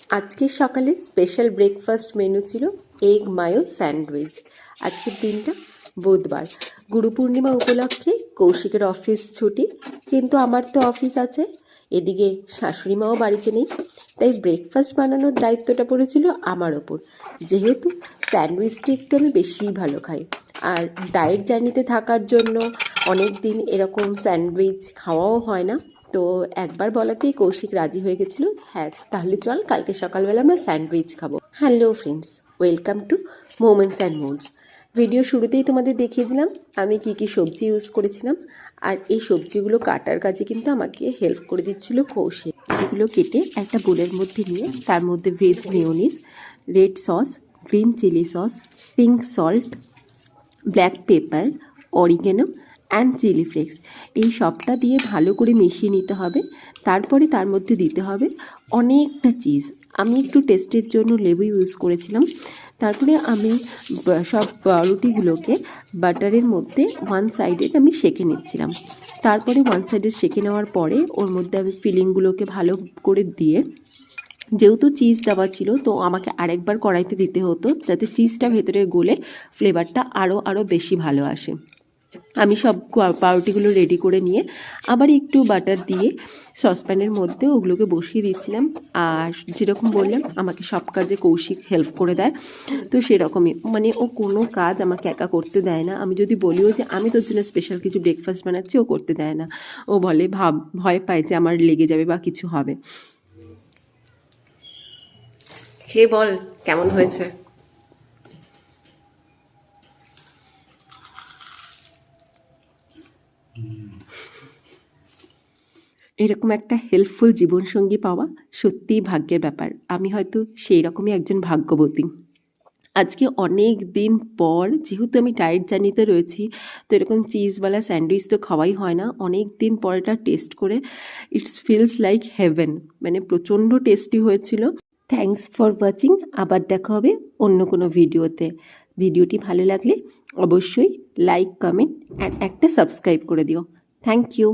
আজকের সকালে special breakfast menu ছিল এগ মায়ো স্যান্ডউইচ। আজকের দিনটা বুধবার, গুরু পূর্ণিমা উপলক্ষে কৌশিকের অফিস ছুটি, কিন্তু আমার তো অফিস আছে। এদিকে শাশুড়ি মাও বাড়িতে নেই, তাই ব্রেকফাস্ট বানানোর দায়িত্বটা পড়েছিল আমার ওপর। যেহেতু স্যান্ডউইচটি একটু আমি বেশিই ভালো খাই, আর ডায়েট জার্নিতে থাকার জন্য অনেক দিন এরকম স্যান্ডউইচ খাওয়াও হয় না। তো একবার বলাতেই কৌশিক রাজি হয়ে গেছিলো, হ্যাঁ তাহলে চল কালকে সকালবেলা আমরা স্যান্ডউইচ খাবো। Hello friends, welcome to moments and moods. Video শুরুতেই তোমাদের দেখিয়ে দিলাম আমি কি কি সবজি ইউজ করেছিলাম, আর এই সবজিগুলো কাটার কাজে কিন্তু আমাকে হেল্প করে দিচ্ছিল কৌশিক। যেগুলো কেটে একটা বোলের মধ্যে নিয়ে তার মধ্যে veg mayonnaise, red sauce, green chilli sauce, pink salt, black pepper, oregano and chilli flakes, এই সবটা দিয়ে ভালো করে মিশিয়ে নিতে হবে। তারপরে তার মধ্যে দিতে হবে অনেকটা চিজ। আমি একটু টেস্টের জন্য লেবু ইউজ করেছিলাম। তারপরে আমি সব রুটিগুলোকে বাটারের মধ্যে ওয়ান সাইডে আমি সেঁকে নিচ্ছিলাম। তারপরে ওয়ান সাইডে সেঁকে নেওয়ার পরে ওর মধ্যে আমি ফিলিংগুলোকে ভালো করে দিয়ে, যেহেতু চিজ দেওয়া ছিল তো আমাকে আরেকবার কড়াইতে দিতে হতো যাতে চিজটা ভেতরে গলে ফ্লেভারটা আরও বেশি ভালো আসে। আমি সব পাউরুটিগুলো রেডি করে নিয়ে আবার একটু বাটার দিয়ে সসপ্যানের মধ্যে ওগুলোকে বসিয়ে দিচ্ছিলাম। আর যেরকম বললাম আমাকে সব কাজে কৌশিক হেল্প করে দেয়, তো সেরকমই মানে ও কোনো কাজ আমাকে একা করতে দেয় না। আমি যদি বলিও যে আমি তোর জন্য স্পেশাল কিছু ব্রেকফাস্ট বানাচ্ছি, ও করতে দেয় না। ও বলে ভয় পায় যে আমার লেগে যাবে বা কিছু হবে। খেয়ে বল কেমন হয়েছে। এরকম একটা হেল্পফুল জীবনসঙ্গী পাওয়া সত্যিই ভাগ্যের ব্যাপার। আমি হয়তো সেই রকমই একজন ভাগ্যবতী। আজকে অনেক দিন পর, যেহেতু আমি ডায়েট জার্নিতে রয়েছি, তো এরকম চিজওয়ালা স্যান্ডউইচ তো খাওয়াই হয় না। অনেক দিন পর এটা টেস্ট করে ইটস ফিলস লাইক হেভেন, মানে প্রচণ্ড টেস্টি হয়েছিল। Thanks for watching. আবার দেখা হবে অন্য কোনো ভিডিওতে। ভিডিওটি ভালো লাগলে অবশ্যই লাইক, কমেন্ট অ্যান্ড একটা সাবস্ক্রাইব করে দিও। Thank you.